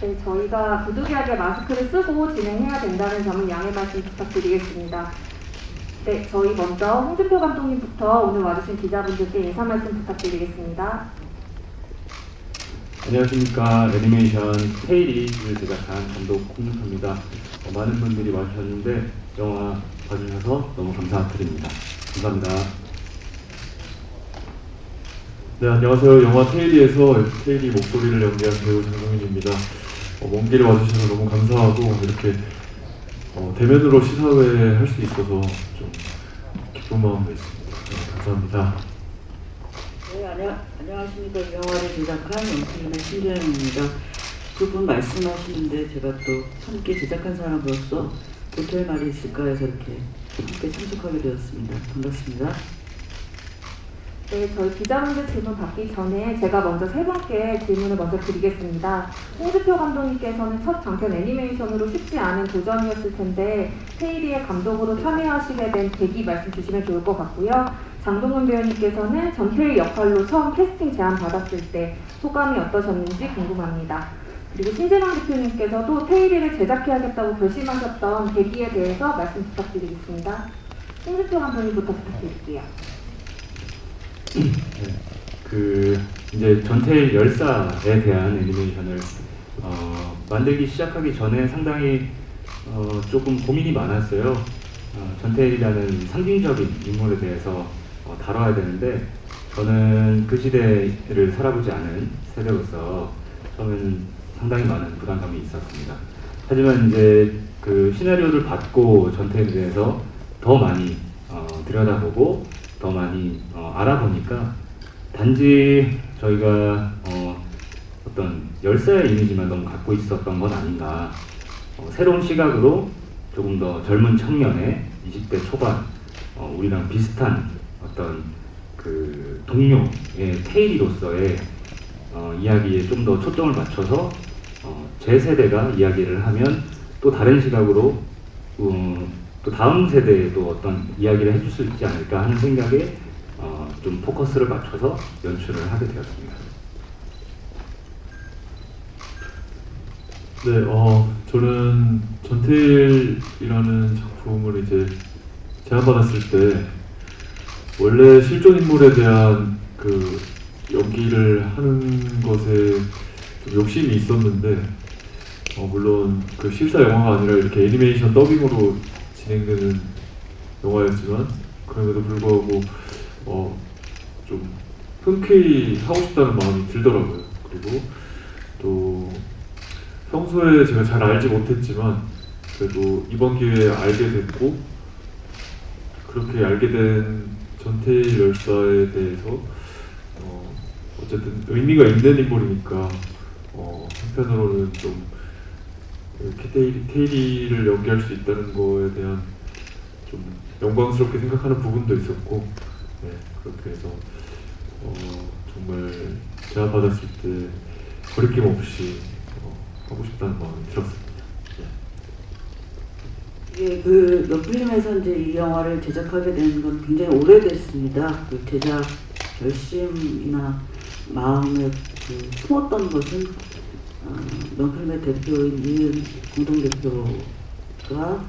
네, 저희가 부득이하게 마스크를 쓰고 진행해야 된다는 점은 양해 말씀 부탁드리겠습니다. 네, 저희 먼저 홍준표 감독님부터 오늘 와주신 기자분들께 인사 말씀 부탁드리겠습니다. 안녕하십니까. 애니메이션 테일이를 제작한 감독 홍준표입니다. 많은 분들이 와주셨는데 영화 봐주셔서 너무 감사드립니다. 감사합니다. 네, 안녕하세요. 영화 테일리에서 테일리 목소리를 연기한 배우 장동민입니다. 먼 길에 와주셔서 너무 감사하고 이렇게 대면으로 시사회 할 수 있어서 좀 기쁜 마음도 있습니다. 네, 감사합니다. 네, 안녕하십니까. 이 영화를 제작한 영필의 신재영입니다. 두 분 말씀하시는데 제가 또 함께 제작한 사람으로서 보탤 말이 있을까 해서 이렇게 함께 참석하게 되었습니다. 반갑습니다. 네, 저희 기자분들 질문 받기 전에 제가 먼저 세 분께 질문을 먼저 드리겠습니다. 홍준표 감독님께서는 첫 장편 애니메이션으로 쉽지 않은 도전이었을 텐데 테일리의 감독으로 참여하시게 된 계기 말씀 주시면 좋을 것 같고요. 장동건 배우님께서는 전태일 역할로 처음 캐스팅 제안 받았을 때 소감이 어떠셨는지 궁금합니다. 그리고 신재영 대표님께서도 테일리를 제작해야겠다고 결심하셨던 계기에 대해서 말씀 부탁드리겠습니다. 홍준표 감독님부터 부탁드릴게요. 네, 이제 전태일 열사에 대한 애니메이션을 만들기 시작하기 전에 상당히 조금 고민이 많았어요. 전태일이라는 상징적인 인물에 대해서 다뤄야 되는데 저는 그 시대를 살아보지 않은 세대로서 처음에는 상당히 많은 부담감이 있었습니다. 하지만 이제 그 시나리오를 받고 전태일에 대해서 더 많이 들여다보고 더 많이 알아보니까 단지 저희가 어떤 열사의 이미지만 너무 갖고 있었던 건 아닌가. 새로운 시각으로 조금 더 젊은 청년의 20대 초반 우리랑 비슷한 어떤 그 동료의 테일이로서의 이야기에 좀 더 초점을 맞춰서 제 세대가 이야기를 하면 또 다른 시각으로 또 다음 세대에 또 어떤 이야기를 해줄 수 있지 않을까 하는 생각에 좀 포커스를 맞춰서 연출을 하게 되었습니다. 네, 저는 전태일이라는 작품을 이제 제안받았을 때 원래 실존 인물에 대한 그 연기를 하는 것에 좀 욕심이 있었는데 물론 그 실사 영화가 아니라 이렇게 애니메이션 더빙으로 진행되는 영화였지만 그럼에도 불구하고 좀 흔쾌히 하고 싶다는 마음이 들더라고요. 그리고 또 평소에 제가 잘 알지 못했지만 그래도 이번 기회에 알게 됐고 그렇게 알게 된 전태일 열사에 대해서 어쨌든 의미가 있는 인물이니까 한편으로는 좀 이렇게 테일리를 연기할 수 있다는 거에 대한 좀 영광스럽게 생각하는 부분도 있었고, 네, 그렇게 해서 정말 제안 받았을 때 거리낌 없이 하고 싶다는 마음이 들었습니다. 예, 그 연필님에서 이제 이 영화를 제작하게 된 건 굉장히 오래됐습니다. 그 제작 결심이나 마음에 품었던 것은 명필의 대표인 이은 공동대표가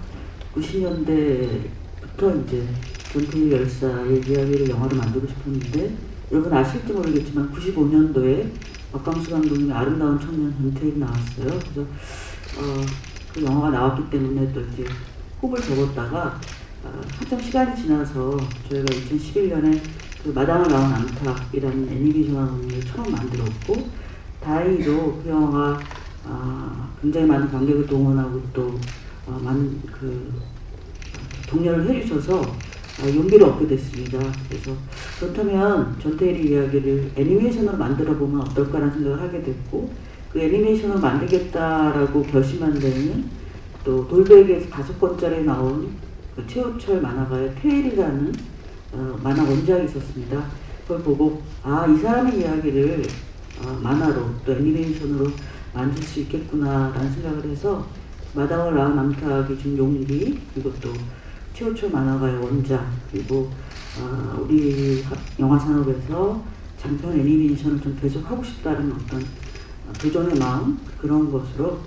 90년대부터 이제 전태일 열사의 이야기를 영화로 만들고 싶었는데 여러분 아실지 모르겠지만 95년도에 박광수 감독님의 아름다운 청년 전태일이 나왔어요. 그래서 그 영화가 나왔기 때문에 또 이제 호흡을 접었다가 한참 시간이 지나서 저희가 2011년에 그 마당을 나온 암탉이라는 애니메이션을 처음 만들었고 다행히도 그 영화가 굉장히 많은 관객을 동원하고 또 많은 그 독려를 해주셔서 용기를 얻게 됐습니다. 그래서 그렇다면 전태일의 이야기를 애니메이션으로 만들어 보면 어떨까라는 생각을 하게 됐고 그 애니메이션을 만들겠다라고 결심한 데는 또 돌베개에서 5권짜리 나온 그 최우철 만화가의 테일이라는 만화 원작이 있었습니다. 그걸 보고 이 사람의 이야기를 만화로 또 애니메이션으로 만들 수 있겠구나라는 생각을 해서 마당을 낳은 암탉이 준 용기 그리고 또 최우철 만화가의 원작 그리고 우리 영화 산업에서 장편 애니메이션을 좀 계속 하고 싶다는 어떤 도전의 마음 그런 것으로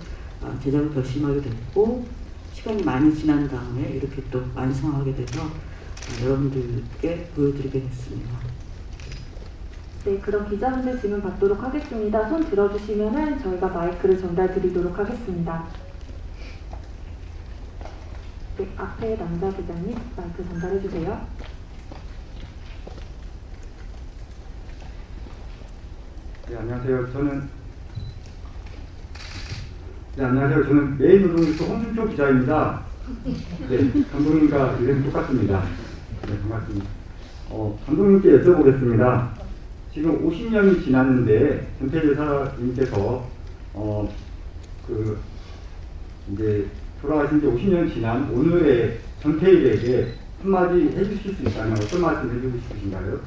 제작을 결심하게 됐고 시간이 많이 지난 다음에 이렇게 또 완성하게 돼서 여러분들께 보여드리게 됐습니다. 네, 그럼 기자분들 질문 받도록 하겠습니다. 손 들어주시면은 저희가 마이크를 전달 드리도록 하겠습니다. 네, 앞에 남자 기자님 마이크 전달해 주세요. 네, 안녕하세요. 저는 매일노동뉴스 홍준표 기자입니다. 네, 감독님과 이름이 똑같습니다. 네, 반갑습니다. 감독님께 여쭤보겠습니다. 지금 50년이 지났는데 전태일 여사님께서 이제 돌아가신 지 50년 지난 오늘의 전태일에게 한마디 해주실 수 있다면 어떤 말씀 해주고 싶으신가요?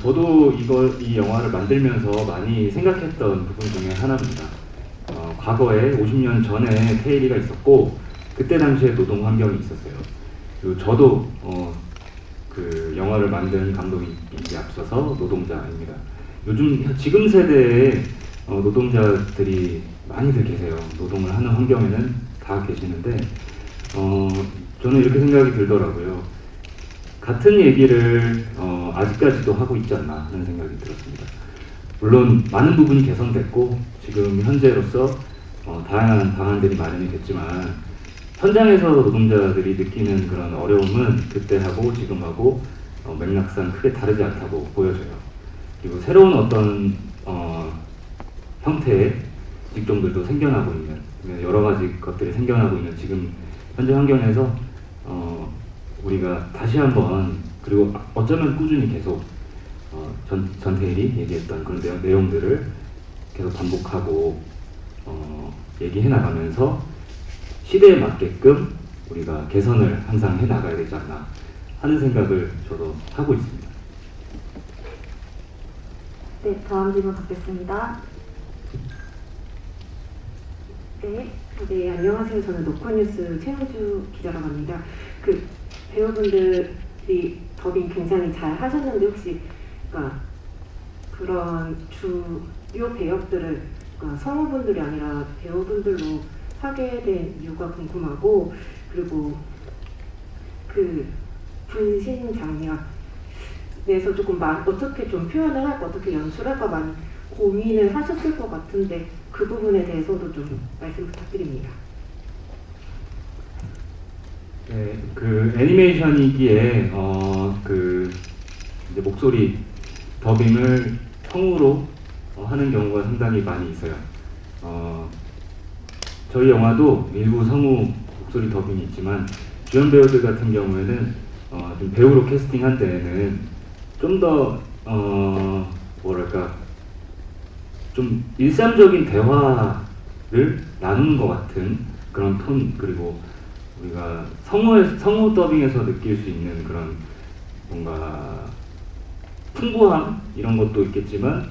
저도 이 영화를 만들면서 많이 생각했던 부분 중에 하나입니다. 과거에 50년 전에 테일리가 있었고 그때 당시에 노동 환경이 있었어요. 그리고 저도 그 영화를 만든 감독이기 앞서서 노동자입니다. 지금 세대의 노동자들이 많이들 계세요. 노동을 하는 환경에는 다 계시는데 저는 이렇게 생각이 들더라고요. 같은 얘기를 아직까지도 하고 있지 않나 하는 생각이 들었습니다. 물론 많은 부분이 개선됐고 지금 현재로서 다양한 방안들이 마련이 됐지만 현장에서 노동자들이 느끼는 그런 어려움은 그때하고 지금하고 맥락상 크게 다르지 않다고 보여져요. 그리고 새로운 어떤 형태의 직종들도 생겨나고 있는 여러 가지 것들이 생겨나고 있는 지금 현재 환경에서 우리가 다시 한번 그리고 어쩌면 꾸준히 계속 전태일이 얘기했던 그런 내용들을 계속 반복하고 얘기해 나가면서 시대에 맞게끔 우리가 개선을 항상 해 나가야 되지 않나 하는 생각을 저도 하고 있습니다. 네, 다음 질문 받겠습니다. 네, 안녕하세요. 저는 노컷뉴스 최우주 기자라고 합니다. 그 배우분들이 더빙 굉장히 잘 하셨는데 혹시 그런 주요 배역들을 성우분들이 아니라 배우분들로 하게 된 이유가 궁금하고, 그리고 그 분신 장면에서 조금 어떻게 좀 표현을 할까, 어떻게 연출할까 많이 고민을 하셨을 것 같은데 그 부분에 대해서도 좀 말씀 부탁드립니다. 네, 그 애니메이션이기에 이제 목소리 더빙을 성우로 하는 경우가 상당히 많이 있어요. 저희 영화도 일부 성우 목소리 더빙이 있지만 주연 배우들 같은 경우에는 좀 배우로 캐스팅한 데에는 좀 더 좀 일상적인 대화를 나누는 것 같은 그런 톤, 그리고 우리가 성우 더빙에서 느낄 수 있는 그런 뭔가 풍부함 이런 것도 있겠지만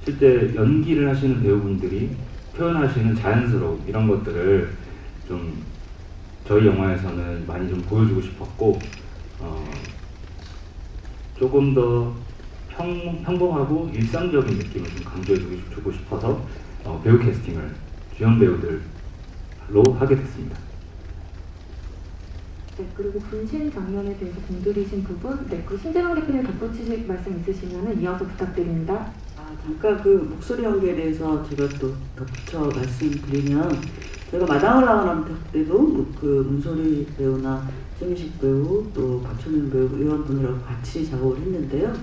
실제 연기를 하시는 배우분들이 표현하시는 자연스러움 이런 것들을 좀 저희 영화에서는 많이 좀 보여주고 싶었고 조금 더 평범하고 일상적인 느낌을 좀 강조해주고 싶어서 배우 캐스팅을 주연 배우들로 하게 됐습니다. 네, 그리고 분신 장면에 대해서 공들이신 부분, 네, 그 신재영 대표님 덧붙이실 말씀 있으시면 이어서 부탁드립니다. 잠깐 그 목소리 연기에 대해서 제가 또 덧붙여 말씀드리면, 제가 마당을 나가는 때도 그 문소리 배우나 최민식 배우 또 박철민 배우 이런 분들하고 같이 작업을 했는데요.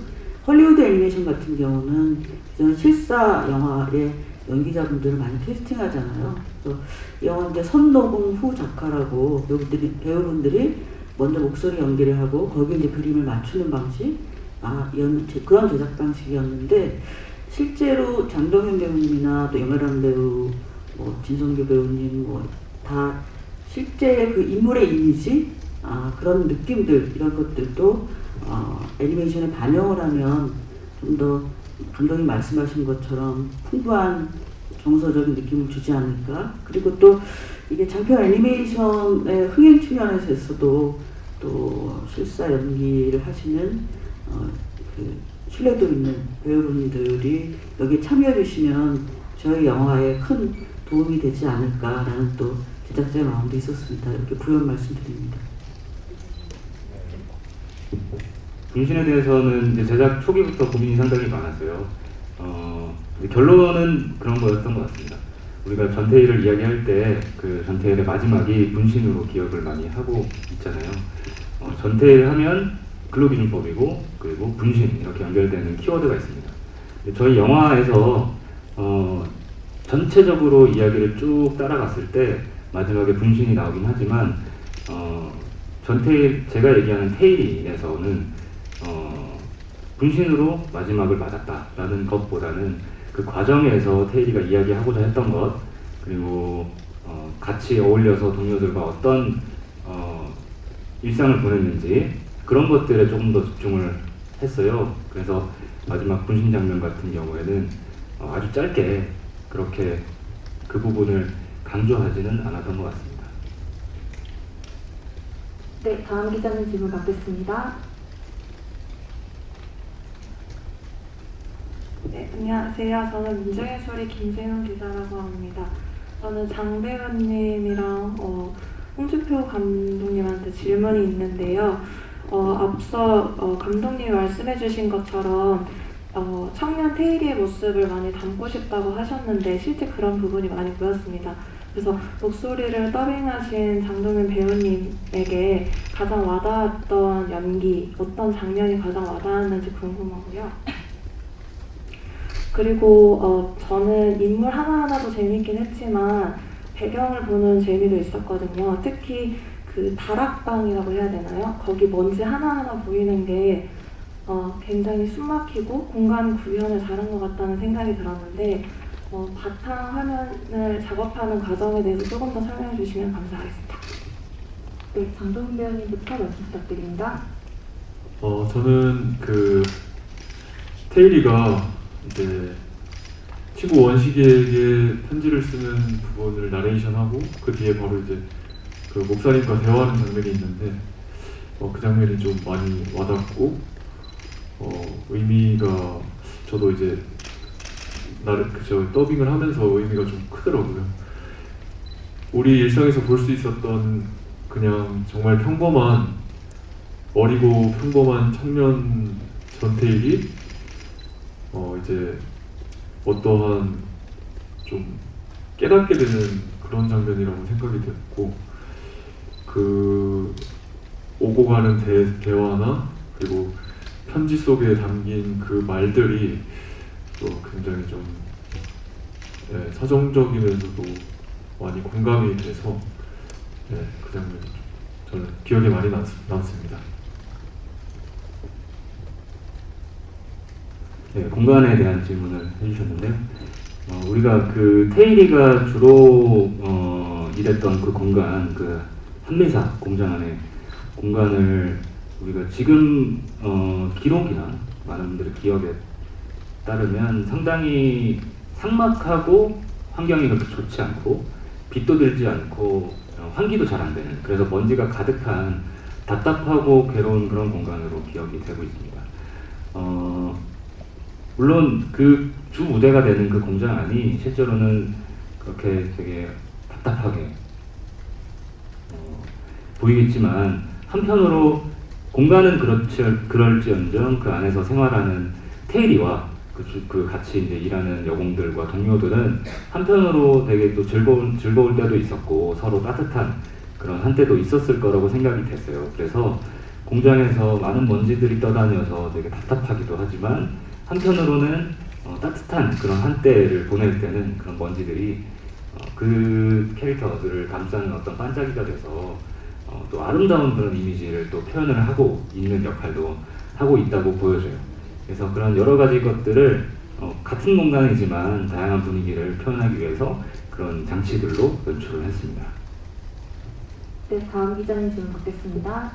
헐리우드 애니메이션 같은 경우는 저는 실사 영화의 연기자분들을 많이 캐스팅하잖아요. 그래서 이 영화 이제 선노공 후 작가라고 배우분들이 먼저 목소리 연기를 하고 거기에 이제 그림을 맞추는 방식, 그런 제작 방식이었는데 실제로 장동현 배우님이나 또 염혜란 배우, 진성규 배우님 다 실제 그 인물의 이미지, 그런 느낌들 이런 것들도 애니메이션에 반영을 하면 좀 더 감독님 말씀하신 것처럼 풍부한 정서적인 느낌을 주지 않을까. 그리고 또 이게 장편 애니메이션의 흥행 측면에서 또 실사 연기를 하시는 그 신뢰도 있는 배우분들이 여기 참여해 주시면 저희 영화에 큰 도움이 되지 않을까라는 또 제작자의 마음도 있었습니다. 이렇게 부연 말씀드립니다. 분신에 대해서는 이제 제작 초기부터 고민이 상당히 많았어요. 근데 결론은 그런 거였던 것 같습니다. 우리가 전태일을 이야기할 때 그 전태일의 마지막이 분신으로 기억을 많이 하고 있잖아요. 전태일 하면 근로기준법이고 그리고 분신 이렇게 연결되는 키워드가 있습니다. 저희 영화에서 전체적으로 이야기를 쭉 따라갔을 때 마지막에 분신이 나오긴 하지만 전태일 제가 얘기하는 테일에서는 분신으로 마지막을 맞았다라는 것보다는 그 과정에서 테일이가 이야기하고자 했던 것 그리고 같이 어울려서 동료들과 어떤 일상을 보냈는지 그런 것들에 조금 더 집중을 했어요. 그래서 마지막 분신 장면 같은 경우에는 아주 짧게 그렇게 그 부분을 강조하지는 않았던 것 같습니다. 네, 다음 기자님 질문 받겠습니다. 네, 안녕하세요. 저는 민중의 소리 김세훈 기자라고 합니다. 저는 장 배우님이랑 홍준표 감독님한테 질문이 있는데요. 앞서 감독님이 말씀해주신 것처럼 청년 테일이의 모습을 많이 담고 싶다고 하셨는데 실제 그런 부분이 많이 보였습니다. 그래서 목소리를 더빙하신 장동민 배우님에게 가장 와닿았던 연기, 어떤 장면이 가장 와닿았는지 궁금하고요. 그리고 저는 인물 하나하나도 재밌긴 했지만 배경을 보는 재미도 있었거든요. 특히 그 다락방이라고 해야 되나요? 거기 먼지 하나하나 보이는 게 굉장히 숨막히고 공간 구현을 잘한 것 같다는 생각이 들었는데 바탕 화면을 작업하는 과정에 대해서 조금 더 설명해 주시면 감사하겠습니다. 네, 장동민 배우님부터 말씀 부탁드립니다. 저는 그 테일이가 이제 친구 원식이에게 편지를 쓰는 부분을 나레이션하고 그 뒤에 바로 이제 그 목사님과 대화하는 장면이 있는데 그 장면이 좀 많이 와닿고 의미가 저도 이제 저 더빙을 하면서 의미가 좀 크더라고요. 우리 일상에서 볼 수 있었던 그냥 정말 평범한 어리고 평범한 청년 전태일이 이제 어떠한 좀 깨닫게 되는 그런 장면이라고 생각이 됐고 그 오고 가는 대화나 그리고 편지 속에 담긴 그 말들이 또 굉장히 좀 서정적이면서도 많이 공감이 돼서 그 장면이 저는 기억에 많이 남습니다. 네, 공간에 대한 질문을 해주셨는데요. 우리가 그 테일이가 주로 일했던 그 공간, 그 한미사 공장 안에 공간을 우리가 지금 기록이나 많은 분들의 기억에 따르면 상당히 삭막하고 환경이 그렇게 좋지 않고 빛도 들지 않고 환기도 잘 안 되는 그래서 먼지가 가득한 답답하고 괴로운 그런 공간으로 기억이 되고 있습니다. 물론 그 주 무대가 되는 그 공장 안이 실제로는 그렇게 되게 답답하게 보이겠지만 한편으로 공간은 그럴지언정 그 안에서 생활하는 테일이와 그 같이 이제 일하는 여공들과 동료들은 한편으로 되게 또 즐거울 때도 있었고 서로 따뜻한 그런 한때도 있었을 거라고 생각이 됐어요. 그래서 공장에서 많은 먼지들이 떠다녀서 되게 답답하기도 하지만 한편으로는 따뜻한 그런 한때를 보낼 때는 그런 먼지들이 그 캐릭터들을 감싸는 어떤 반짝이가 돼서 또 아름다운 그런 이미지를 또 표현을 하고 있는 역할도 하고 있다고 보여져요. 그래서 그런 여러 가지 것들을 같은 공간이지만 다양한 분위기를 표현하기 위해서 그런 장치들로 연출을 했습니다. 네, 다음 기자님 질문 받겠습니다.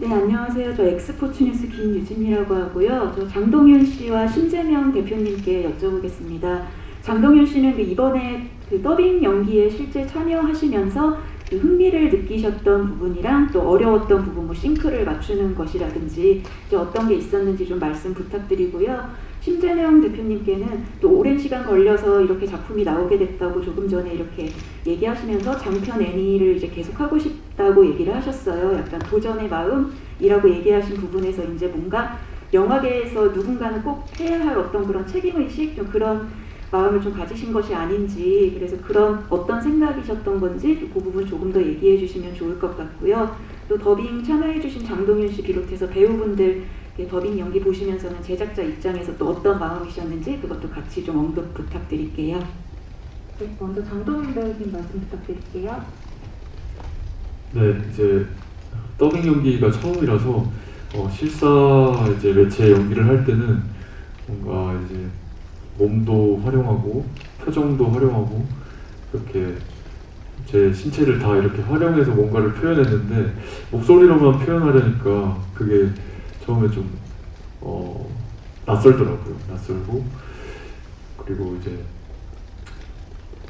네, 안녕하세요. 저 엑스포츠뉴스 김유진이라고 하고요. 저 장동윤 씨와 신재명 대표님께 여쭤보겠습니다. 장동윤 씨는 이번에 그 더빙 연기에 실제 참여하시면서 그 흥미를 느끼셨던 부분이랑 또 어려웠던 부분, 뭐 싱크를 맞추는 것이라든지 이제 어떤 게 있었는지 좀 말씀 부탁드리고요. 심재명 대표님께는 또 오랜 시간 걸려서 이렇게 작품이 나오게 됐다고 조금 전에 이렇게 얘기하시면서 장편 애니를 이제 계속 하고 싶다고 얘기를 하셨어요. 약간 도전의 마음이라고 얘기하신 부분에서 이제 뭔가 영화계에서 누군가는 꼭 해야 할 어떤 그런 책임의식, 좀 그런 마음을 좀 가지신 것이 아닌지, 그래서 그런 어떤 생각이셨던 건지 그 부분 조금 더 얘기해 주시면 좋을 것 같고요. 또 더빙 참여해 주신 장동윤 씨 비롯해서 배우분들 더빙 연기 보시면서는 제작자 입장에서 또 어떤 마음이셨는지 그것도 같이 좀 언급 부탁드릴게요. 네, 먼저 장동윤 배우님 말씀 부탁드릴게요. 네, 이제 더빙 연기가 처음이라서 실사 이제 매체 연기를 할 때는 뭔가 이제 몸도 활용하고 표정도 활용하고 이렇게 제 신체를 다 이렇게 활용해서 뭔가를 표현했는데 목소리로만 표현하려니까 그게 처음에 좀 낯설더라고요. 낯설고, 그리고 이제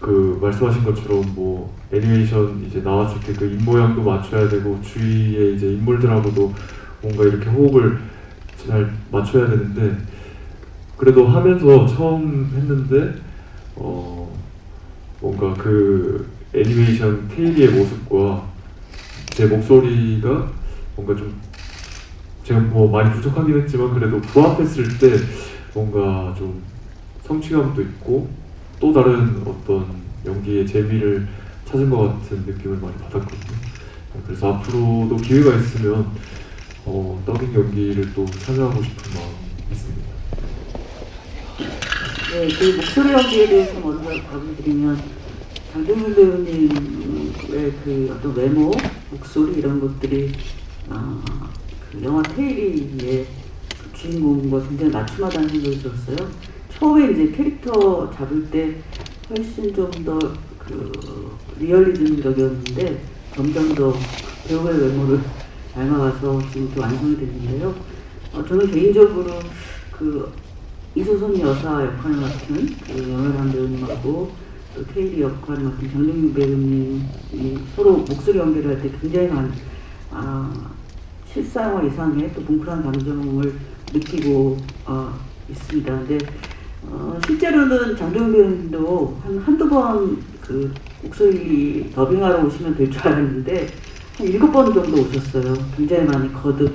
그 말씀하신 것처럼 뭐 애니메이션 이제 나왔을 때 그 입 모양도 맞춰야 되고 주위에 이제 인물들하고도 뭔가 이렇게 호흡을 잘 맞춰야 되는데, 그래도 하면서 처음 했는데 뭔가 그 애니메이션 테일리의 모습과 제 목소리가 뭔가 좀 제가 뭐 많이 부족하긴 했지만 그래도 부합했을 때 뭔가 좀 성취감도 있고 또 다른 어떤 연기의 재미를 찾은 것 같은 느낌을 많이 받았거든요. 그래서 앞으로도 기회가 있으면 더빙 연기를 또 참여하고 싶은 마음이 있습니다. 네, 그 목소리 연기에 대해서 먼저 답을 드리면 장동윤 배우님의 그 어떤 외모, 목소리 이런 것들이 그 영화 테일리의 그 주인공과 굉장히 맞춤하다는 생각이 들었어요. 처음에 이제 캐릭터 잡을 때 훨씬 좀 더 그 리얼리즘적이었는데 점점 더 배우의 외모를 닮아가서 지금 이렇게 완성이 됐는데요. 저는 개인적으로 그 이소선 여사 역할을 맡은 그 영열한 배우님하고 또 테일리 역할을 맡은 장동윤 배우님이 서로 목소리 연기를 할 때 굉장히 실사영화 이상의 또 뭉클한 감정을 느끼고 있습니다. 근데 실제로는 장동윤 배우님도 한두 번 그 목소리 더빙하러 오시면 될 줄 알았는데 한 7번 정도 오셨어요. 굉장히 많이 거듭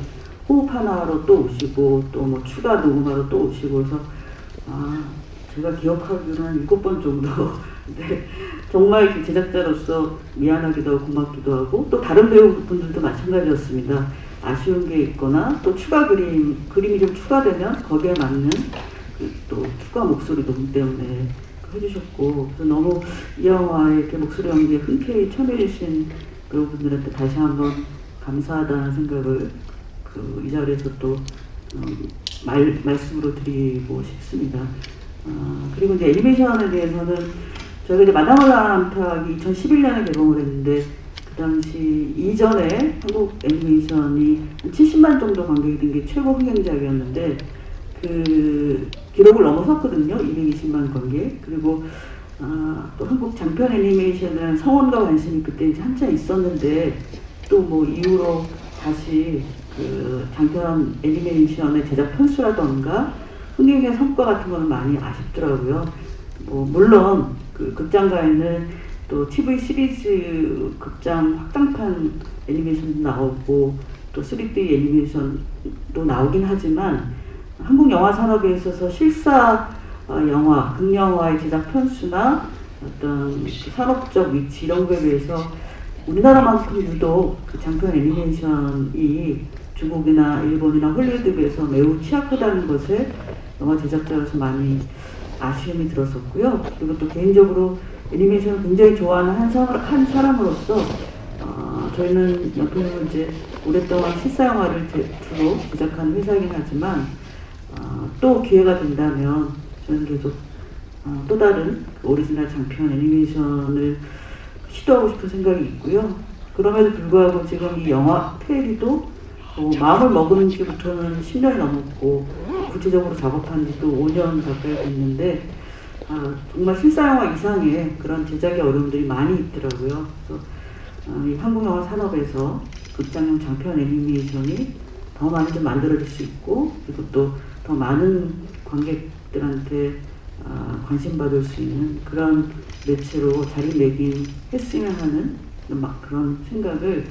호흡 하나로 또 오시고 또 뭐 추가 녹음하러 또 오시고 그래서 제가 기억하기로는 한 7번 정도 네, 정말 그 제작자로서 미안하기도 하고 고맙기도 하고 또 다른 배우분들도 마찬가지였습니다. 아쉬운 게 있거나 또 추가 그림이 좀 추가되면 거기에 맞는 그 또 추가 목소리 녹음 때문에 해주셨고, 그래서 너무 이 영화에 이렇게 목소리 연기에 흔쾌히 참여해주신 배우분들한테 다시 한번 감사하다는 생각을 이 자리에서 또 말씀으로 드리고 싶습니다. 그리고 이제 애니메이션에 대해서는 저희가 이제 마담올라람탁이 2011년에 개봉을 했는데 그 당시 이전에 한국 애니메이션이 한 70만 정도 관객이 된 게 최고 흥행작이었는데 그 기록을 넘어섰거든요. 220만 관객. 그리고 또 한국 장편 애니메이션은 성원과 관심이 그때 이제 한참 있었는데 또 뭐 이후로 다시 그 장편 애니메이션의 제작 편수라던가 흥행의 성과 같은 거는 많이 아쉽더라고요. 뭐 물론 그 극장가에는 또 TV 시리즈 극장 확장판 애니메이션도 나오고 또 3D 애니메이션도 나오긴 하지만 한국 영화 산업에 있어서 실사 영화, 극영화의 제작 편수나 어떤 산업적 위치 이런 거에 비해서 우리나라만큼 유독 그 장편 애니메이션이 중국이나 일본이나 헐리우드에 비해서 매우 취약하다는 것에 영화 제작자로서 많이 아쉬움이 들었었고요. 그리고 또 개인적으로 애니메이션을 굉장히 좋아하는 한 사람으로서 저희는 연필로 이제 오랫동안 실사 영화를 주로 제작하는 회사이긴 하지만 또 기회가 된다면 저는 계속 또 다른 오리지널 장편 애니메이션을 시도하고 싶은 생각이 있고요. 그럼에도 불구하고 지금 이 영화 테일리도 마음을 먹은 지부터는 10년이 넘었고 구체적으로 작업한 지도 5년 가까이 됐는데 정말 실사 영화 이상의 그런 제작의 어려움들이 많이 있더라고요. 그래서 이 한국 영화 산업에서 극장용 장편 애니메이션이 더 많이 좀 만들어질 수 있고, 그리고 또 더 많은 관객들한테 관심 받을 수 있는 그런 매체로 자리매김했으면 하는 막 그런 생각을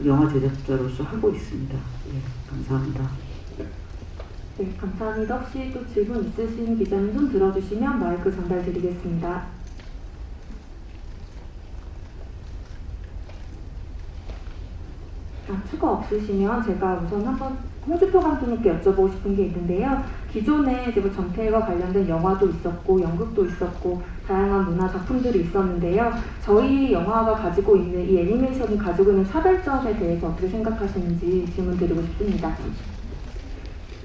영화 제작자로서 하고 있습니다. 네, 감사합니다. 네, 감사합니다. 혹시 또 질문 있으신 기자님 손 들어주시면 마이크 전달드리겠습니다. 추가 없으시면 제가 우선 한번 홍주표 감독님께 여쭤보고 싶은 게 있는데요. 기존에 이제 뭐 전태일과 관련된 영화도 있었고 연극도 있었고 다양한 문화 작품들이 있었는데요. 저희 영화가 가지고 있는 이 애니메이션이 가지고 있는 차별점에 대해서 어떻게 생각하시는지 질문 드리고 싶습니다.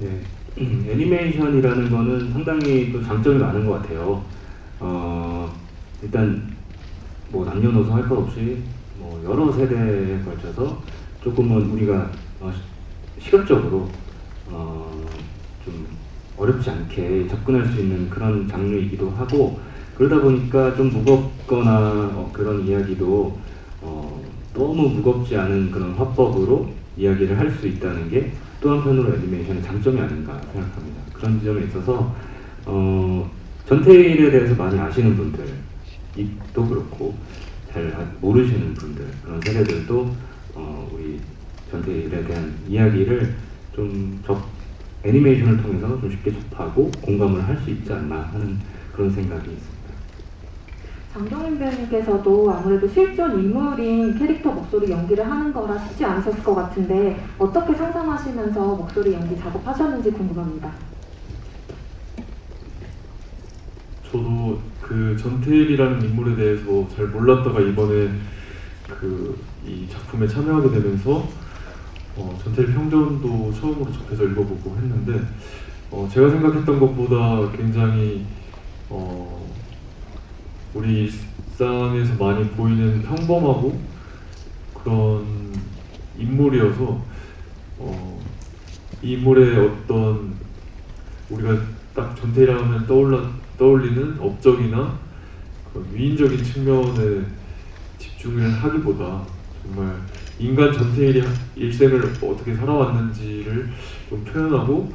네, 애니메이션이라는 거는 상당히 또 장점이 많은 것 같아요. 일단 뭐 남녀노소 할 것 없이 뭐 여러 세대에 걸쳐서 조금은 우리가 시각적으로 좀 어렵지 않게 접근할 수 있는 그런 장르이기도 하고, 그러다 보니까 좀 무겁거나 그런 이야기도 너무 무겁지 않은 그런 화법으로 이야기를 할 수 있다는 게 또 한편으로 애니메이션의 장점이 아닌가 생각합니다. 그런 지점에 있어서 전태일에 대해서 많이 아시는 분들도 그렇고 잘 모르시는 분들, 그런 세대들도 우리 전태일에 대한 이야기를 좀 애니메이션을 통해서 좀 쉽게 접하고 공감을 할 수 있지 않나 하는 그런 생각이 있습니다. 장동민 배우님께서도 아무래도 실존 인물인 캐릭터 목소리 연기를 하는 거라 쉽지 않으셨을 것 같은데 어떻게 상상하시면서 목소리 연기 작업하셨는지 궁금합니다. 저도 그 전태일이라는 인물에 대해서 잘 몰랐다가 이번에 이 작품에 참여하게 되면서 전태일 평전도 처음으로 접해서 읽어보고 했는데 제가 생각했던 것보다 굉장히 우리 일상에서 많이 보이는 평범하고 그런 인물이어서 이 인물의 어떤 우리가 딱 전태일하면 떠올리는 업적이나 그런 위인적인 측면에 집중을 하기보다 정말 인간 전태일이 일생을 어떻게 살아왔는지를 좀 표현하고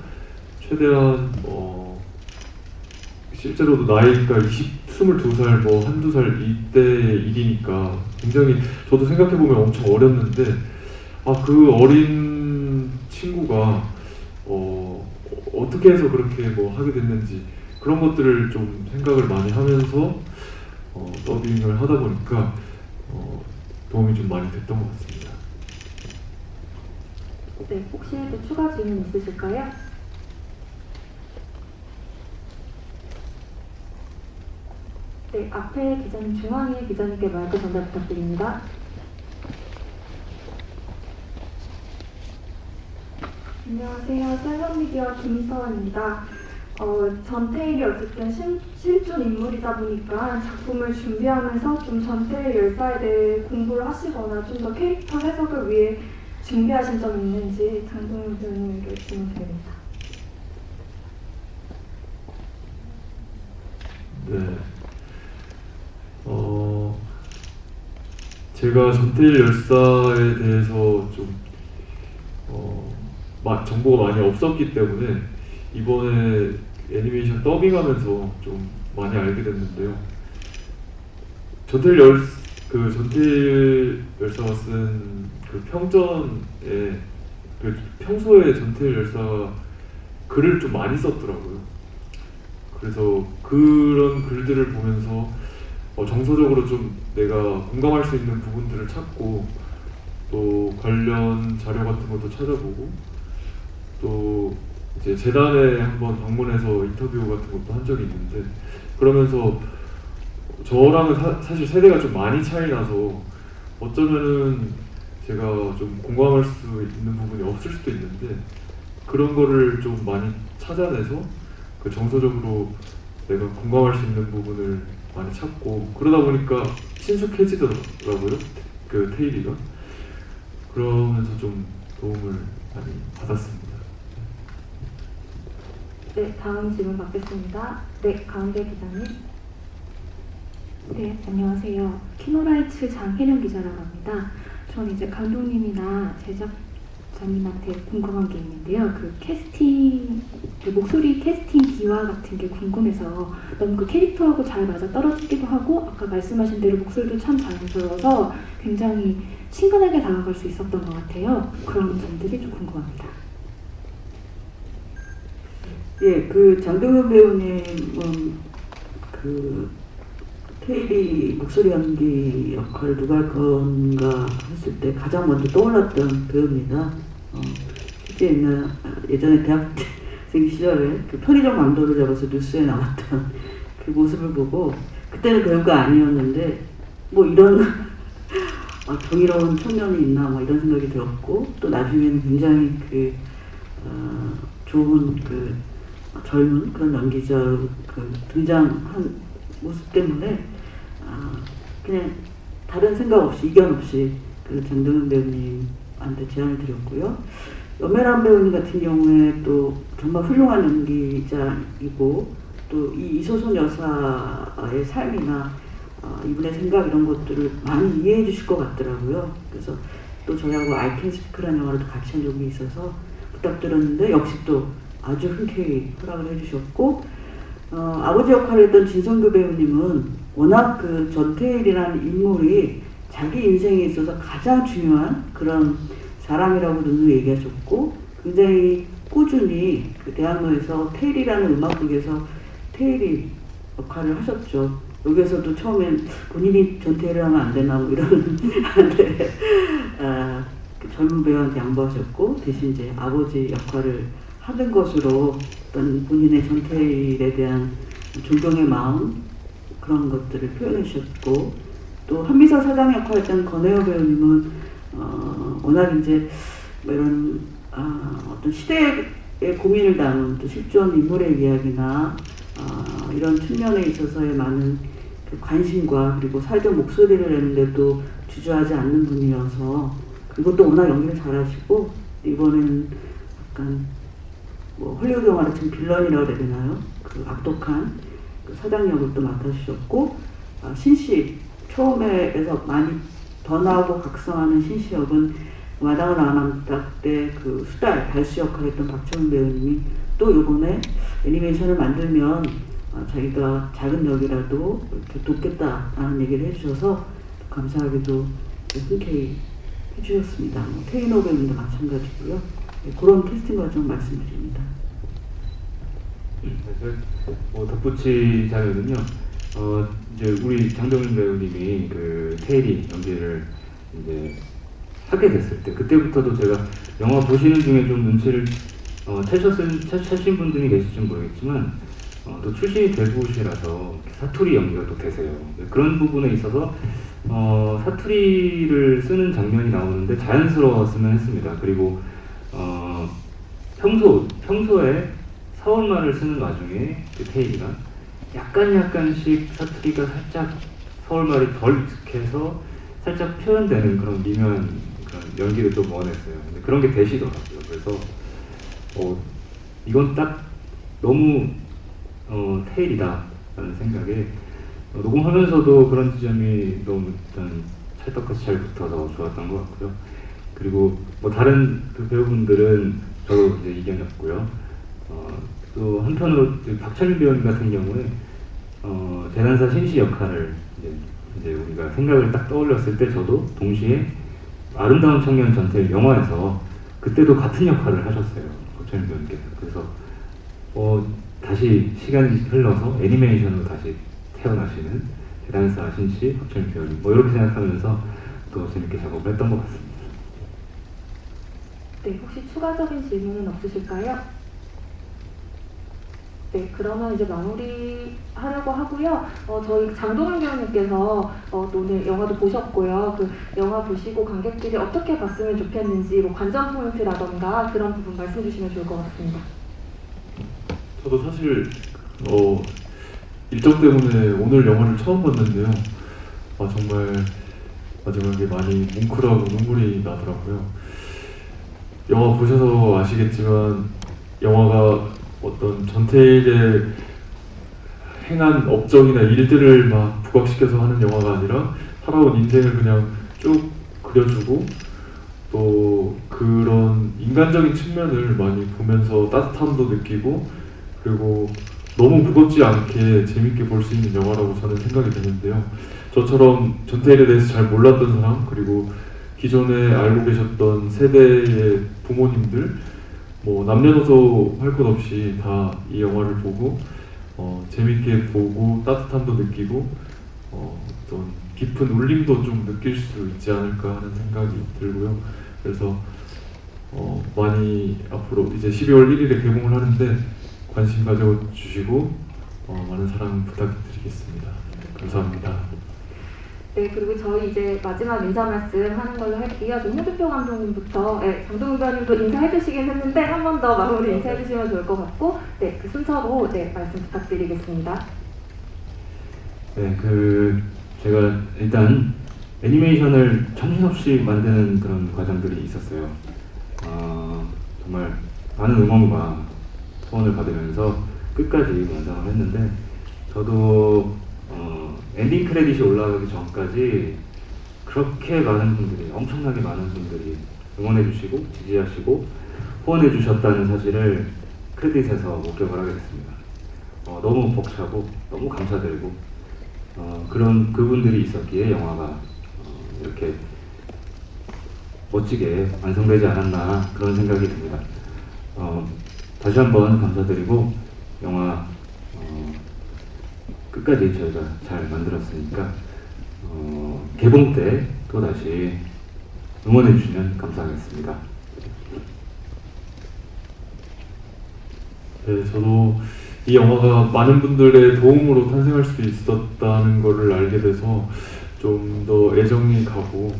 최대한 실제로도 나이가 22살 뭐 한두 살 이때의 일이니까 굉장히 저도 생각해보면 엄청 어렸는데 그 어린 친구가 어떻게 해서 그렇게 뭐 하게 됐는지 그런 것들을 좀 생각을 많이 하면서 더빙을 하다 보니까 도움이 좀 많이 됐던 것 같습니다. 네, 혹시 또 추가 질문 있으실까요? 네, 앞에 기자님, 중앙의 기자님께 마이크 전달 부탁드립니다. 안녕하세요. 셀럽미디어 김희서입니다. 전태일이 어쨌든 실존 인물이다 보니까 작품을 준비하면서 좀 전태일 열사에 대해 공부를 하시거나 좀 더 캐릭터 해석을 위해 준비하신 점이 있는지 장동민 배우님에게 질문드립니다. 네. 제가 전태일 열사에 대해서 좀 정보가 많이 없었기 때문에 이번에 애니메이션 더빙하면서 좀 많이 알게 됐는데요. 전태일 열사가 쓴 그 평전에 평소에 전태일 열사가 글을 좀 많이 썼더라고요. 그래서 그런 글들을 보면서 정서적으로 좀 내가 공감할 수 있는 부분들을 찾고 또 관련 자료 같은 것도 찾아보고 또 이제 재단에 한번 방문해서 인터뷰 같은 것도 한 적이 있는데 그러면서 저랑은 사실 세대가 좀 많이 차이 나서 어쩌면은 제가 좀 공감할 수 있는 부분이 없을 수도 있는데 그런 거를 좀 많이 찾아내서 그 정서적으로 내가 공감할 수 있는 부분을 많이 찾고 그러다 보니까 친숙해지더라고요. 그 테일이가. 그러면서 좀 도움을 많이 받았습니다. 네, 다음 질문 받겠습니다. 네, 가운데 기자님. 네, 안녕하세요. 키노라이츠 장혜령 기자라고 합니다. 저는 이제 감독님이나 제작자님한테 궁금한 게 있는데요. 그 캐스팅, 그 목소리 캐스팅 비화 같은 게 궁금해서 너무 그 캐릭터하고 잘 맞아 떨어지기도 하고 아까 말씀하신 대로 목소리도 참 자연스러워서 굉장히 친근하게 다가갈 수 있었던 것 같아요. 그런 점들이 좀 궁금합니다. 예, 그 장동현 배우님은 그 테일이 목소리 연기 역할을 누가 할 건가 했을 때 가장 먼저 떠올랐던 배우입니다. 실제 예전에 대학생 시절에 그 편의점 강도를 잡아서 뉴스에 나왔던 그 모습을 보고 그때는 배우가 아니었는데 뭐 이런 정의로운 청년이 있나 뭐 이런 생각이 들었고 또 나중에는 굉장히 그 좋은 그 젊은 그런 연기자 그 등장한 모습 때문에 그냥 다른 생각 없이 이견 없이 그 장동현 배우님한테 제안을 드렸고요. 염혜란 배우님 같은 경우에 또 정말 훌륭한 연기자이고 또 이 이소선 여사의 삶이나 이분의 생각 이런 것들을 많이 이해해 주실 것 같더라고요. 그래서 또 저희하고 I Can Speak라는 영화를 같이 한 적이 있어서 부탁드렸는데 역시 또 아주 흔쾌히 허락을 해주셨고 아버지 역할을 했던 진성규 배우님은 워낙 그 전태일이라는 인물이 자기 인생에 있어서 가장 중요한 그런 사람이라고도 얘기하셨고 굉장히 꾸준히 그 대학로에서 테일이라는 음악극에서 테일이 역할을 하셨죠. 여기에서도 처음엔 본인이 전태일을 하면 안 되나 뭐 이런 한데 그 젊은 배우한테 양보하셨고 대신 이제 아버지 역할을 하는 것으로 어떤 본인의 전태일에 대한 존경의 마음 그런 것들을 표현해 주셨고 또 한미서 사장 역할했던 권혜여 배우님은 워낙 이제 뭐 이런 어떤 시대의 고민을 담은 또 실존 인물의 이야기나 이런 측면에 있어서의 많은 그 관심과 그리고 사회적 목소리를 내는데도 주저하지 않는 분이어서 그리고 또 워낙 연기를 잘하시고 이번에는 약간 뭐 헐리우드 영화로 지금 빌런이라고 해야 되나요? 그 악독한 그 사장 역을 또 맡아주셨고 신씨 처음에서 많이 번화하고 각성하는 신씨 역은 마당을 나만다 때 그 수달 달수 역할을 했던 박정은 배우님이 또 이번에 애니메이션을 만들면 자기가 작은 역이라도 이렇게 돕겠다라는 얘기를 해주셔서 감사하게도 흔쾌히 해주셨습니다. 뭐 태인호 배우님도 마찬가지고요. 네, 그런 캐스팅 과정 말씀드립니다. 뭐 덧붙이자면요, 이제 우리 장동민 배우님이 그 테일이 연기를 이제 하게 됐을 때 그때부터도 제가 영화 보시는 중에 좀 눈치를 채신 분들이 계실지 모르겠지만 또 출신이 대구시라서 사투리 연기가 또 되세요. 그런 부분에 있어서 사투리를 쓰는 장면이 나오는데 자연스러웠으면 했습니다. 그리고 평소에 서울말을 쓰는 와중에 그 테일이가 약간씩 사투리가 살짝 서울말이 덜 익숙해서 살짝 표현되는 그런 미묘한 그런 연기를 좀 원했어요. 근데 그런 게 되시더라고요. 그래서 이건 딱 너무 테일이다라는 생각에 녹음하면서도 그런 지점이 너무 일단 찰떡같이 잘 붙어서 좋았던 것 같고요. 그리고 뭐 다른 그 배우분들은 저도 이제 이견이 없고요. 또 한편으로 박철민 배우님 같은 경우에 재단사 신씨 역할을 이제 우리가 생각을 딱 떠올렸을 때 저도 동시에 아름다운 청년 전태일 영화에서 그때도 같은 역할을 하셨어요. 박철민 배우님께서. 그래서 다시 시간이 흘러서 애니메이션으로 다시 태어나시는 재단사 신씨 박철민 배우님 뭐 이렇게 생각하면서 또 재밌게 작업을 했던 것 같습니다. 네, 혹시 추가적인 질문은 없으실까요? 네, 그러면 이제 마무리하려고 하고요. 저희 장동민 배우님께서 또 오늘 영화도 보셨고요. 그 영화 보시고 관객들이 어떻게 봤으면 좋겠는지 뭐 관전 포인트라던가 그런 부분 말씀 주시면 좋을 것 같습니다. 저도 사실 일정 때문에 오늘 영화를 처음 봤는데요. 정말 마지막에 많이 뭉클하고 눈물이 나더라고요. 영화 보셔서 아시겠지만 영화가 어떤 전태일의 행한 업적이나 일들을 막 부각시켜서 하는 영화가 아니라 살아온 인생을 그냥 쭉 그려주고 또 그런 인간적인 측면을 많이 보면서 따뜻함도 느끼고 그리고 너무 무겁지 않게 재밌게 볼 수 있는 영화라고 저는 생각이 되는데요. 저처럼 전태일에 대해서 잘 몰랐던 사람 그리고 기존에 알고 계셨던 세대의 부모님들 뭐 남녀노소 할 것 없이 다 이 영화를 보고 재밌게 보고 따뜻함도 느끼고 어떤 깊은 울림도 좀 느낄 수 있지 않을까 하는 생각이 들고요. 그래서 많이 앞으로 이제 12월 1일에 개봉을 하는데 관심 가져주시고 많은 사랑 부탁드리겠습니다. 감사합니다. 네, 그리고 저희 이제 마지막 인사 말씀 하는 걸로 할게요. 좀 홍준표 감독님부터, 네, 장동윤님도 인사해 주시긴 했는데 한 번 더 마무리 인사해 주시면 좋을 것 같고, 네, 그 순서로 네, 말씀 부탁드리겠습니다. 네, 제가 일단 애니메이션을 정신없이 만드는 그런 과정들이 있었어요. 정말 많은 응원과 소원을 받으면서 끝까지 완성을 했는데 저도 엔딩 크레딧이 올라가기 전까지 그렇게 많은 분들이 엄청나게 많은 분들이 응원해 주시고 지지하시고 후원해 주셨다는 사실을 크레딧에서 목격을 하게 됐습니다. 너무 벅차고 너무 감사드리고 그런 그분들이 있었기에 영화가 이렇게 멋지게 완성되지 않았나 그런 생각이 듭니다. 다시 한번 감사드리고 영화 끝까지 저희가 잘 만들었으니까 개봉 때 또다시 응원해 주시면 감사하겠습니다. 네, 저도 이 영화가 많은 분들의 도움으로 탄생할 수 있었다는 것을 알게 돼서 좀 더 애정이 가고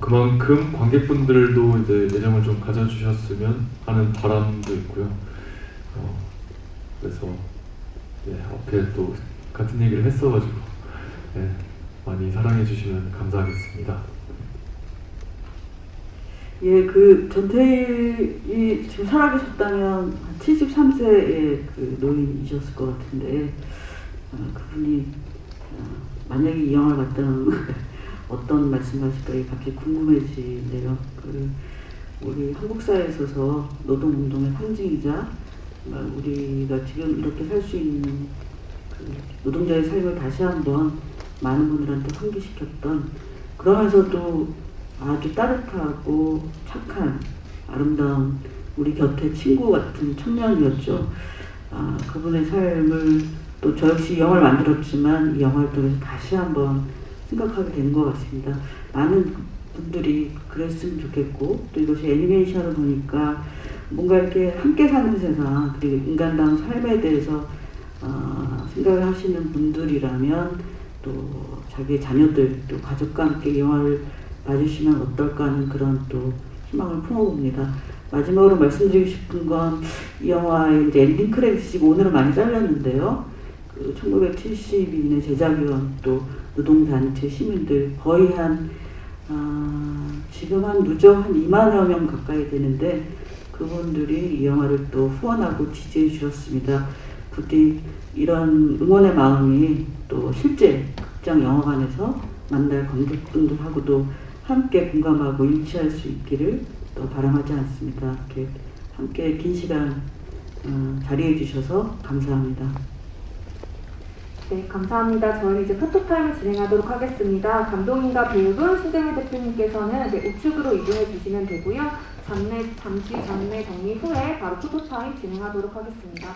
그만큼 관객분들도 이제 애정을 좀 가져주셨으면 하는 바람도 있고요. 그래서 앞에 또 같은 얘기를 했어가지고 많이 사랑해 주시면 감사하겠습니다. 예, 그 전태일이 지금 살아계셨다면 73세의 그 노인이셨을 것 같은데 그분이 만약에 이 영화를 봤다면 어떤 말씀하실까 갑자기 궁금해지네요. 우리 한국 사회에 있어서 노동운동의 상징이자 우리가 지금 이렇게 살 수 있는 그 노동자의 삶을 다시 한번 많은 분들한테 환기시켰던 그러면서도 아주 따뜻하고 착한 아름다운 우리 곁에 친구 같은 청년이었죠. 그분의 삶을 또 저 역시 영화를 만들었지만 이 영화를 통해서 다시 한번 생각하게 되는 것 같습니다. 많은 분들이 그랬으면 좋겠고 또 이것이 애니메이션을 보니까 뭔가 이렇게 함께 사는 세상 그리고 인간다운 삶에 대해서 생각을 하시는 분들이라면 또 자기의 자녀들 또 가족과 함께 영화를 봐주시면 어떨까 하는 그런 또 희망을 품어봅니다. 마지막으로 말씀드리고 싶은 건 이 영화의 이제 엔딩 크레딧이 오늘은 많이 잘렸는데요. 1972년의 제작위원 또 노동단체 시민들 거의 지금 누적 한 2만여 명 가까이 되는데 그분들이 이 영화를 또 후원하고 지지해 주셨습니다. 부디 이런 응원의 마음이 또 실제 극장 영화관에서 만날 관객분들하고도 함께 공감하고 일치할 수 있기를 또 바람하지 않습니다. 이렇게 함께 긴 시간 자리해 주셔서 감사합니다. 네, 감사합니다. 저희 이제 포토타임을 진행하도록 하겠습니다. 감독님과 배우분, 신재민 대표님께서는 우측으로 이동해 주시면 되고요. 잠시 장례 정리 후에 바로 포토타임 진행하도록 하겠습니다.